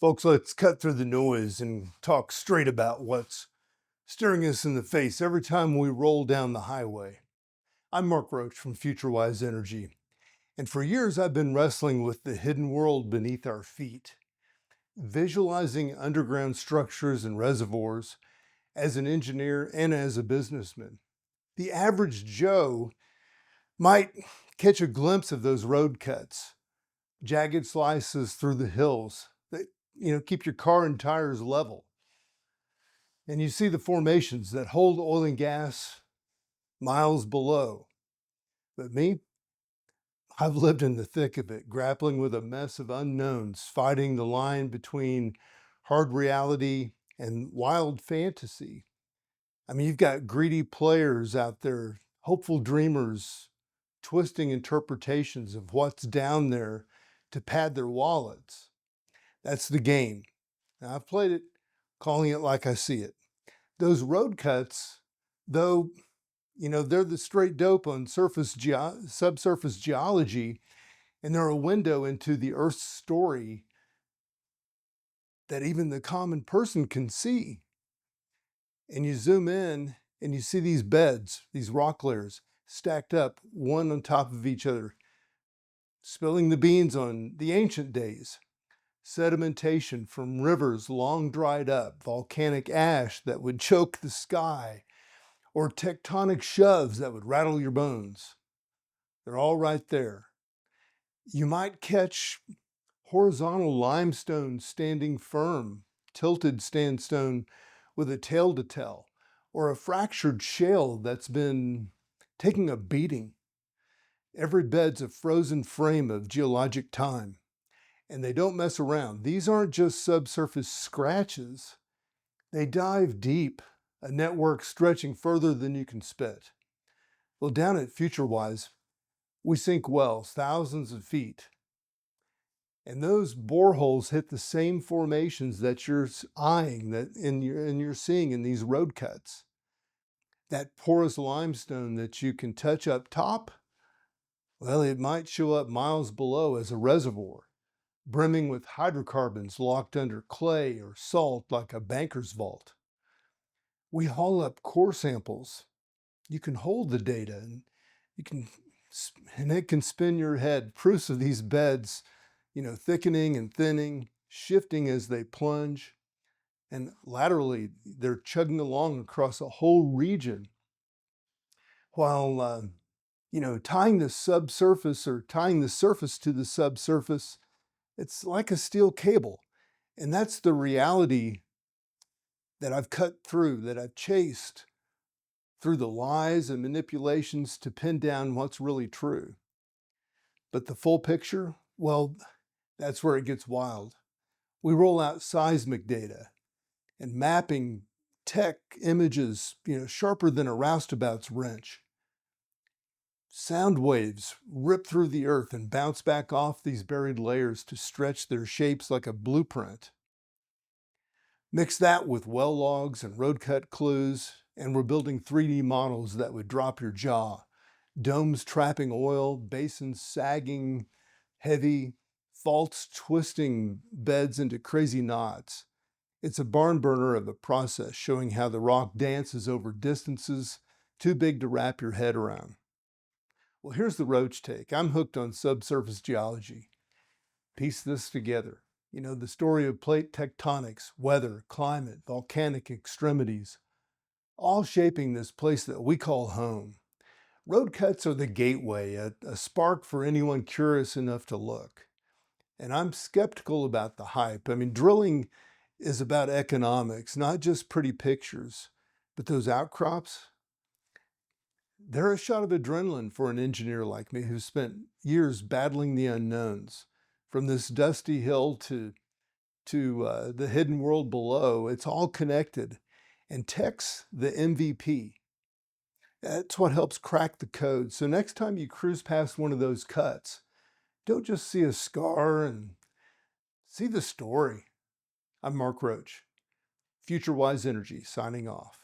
Folks, let's cut through the noise and talk straight about what's staring us in the face every time we roll down the highway. I'm Mark Roach from FutureWise Energy, and for years I've been wrestling with the hidden world beneath our feet, visualizing underground structures and reservoirs as an engineer and as a businessman. The average Joe might catch a glimpse of those road cuts, jagged slices through the hills that keep your car and tires level. And you see the formations that hold oil and gas miles below. But me, I've lived in the thick of it, grappling with a mess of unknowns, fighting the line between hard reality and wild fantasy. I mean, you've got greedy players out there, hopeful dreamers, twisting interpretations of what's down there to pad their wallets. That's the game. Now, I've played it, calling it like I see it. Those road cuts, though, they're the straight dope on subsurface geology, and they're a window into the Earth's story that even the common person can see. And you zoom in and you see these beds, these rock layers, stacked up one on top of each other, spilling the beans on the ancient days. Sedimentation from rivers long dried up, volcanic ash that would choke the sky, or tectonic shoves that would rattle your bones. They're all right there. You might catch horizontal limestone standing firm, tilted sandstone with a tale to tell, or a fractured shale that's been taking a beating. Every bed's a frozen frame of geologic time, and they don't mess around. These aren't just subsurface scratches. They dive deep, a network stretching further than you can spit. Well, down at FutureWise, we sink wells thousands of feet, and those boreholes hit the same formations that you're eyeing, and you're seeing in these road cuts. That porous limestone that you can touch up top, well, it might show up miles below as a reservoir, brimming with hydrocarbons locked under clay or salt like a banker's vault. We haul up core samples. You can hold the data, and it can spin your head. Proofs of these beds, thickening and thinning, shifting as they plunge, and laterally they're chugging along across a whole region. While tying the subsurface or tying the surface to the subsurface, it's like a steel cable, and that's the reality that I've cut through, that I've chased through the lies and manipulations to pin down what's really true. But the full picture, well, that's where it gets wild. We roll out seismic data and mapping tech images, sharper than a roustabout's wrench. Sound waves rip through the earth and bounce back off these buried layers to stretch their shapes like a blueprint. Mix that with well logs and road cut clues, and we're building 3D models that would drop your jaw. Domes trapping oil, basins sagging heavy, faults twisting beds into crazy knots. It's a barn burner of a process showing how the rock dances over distances too big to wrap your head around. Well, here's the Roach take. I'm hooked on subsurface geology. Piece this together. The story of plate tectonics, weather, climate, volcanic extremities, all shaping this place that we call home. Road cuts are the gateway, a spark for anyone curious enough to look. And I'm skeptical about the hype. I mean, drilling is about economics, not just pretty pictures. But those outcrops, they're a shot of adrenaline for an engineer like me who spent years battling the unknowns. From this dusty hill to the hidden world below, it's all connected. And tech's the MVP. That's what helps crack the code. So next time you cruise past one of those cuts, don't just see a scar and see the story. I'm Mark Roach, FutureWise Energy, signing off.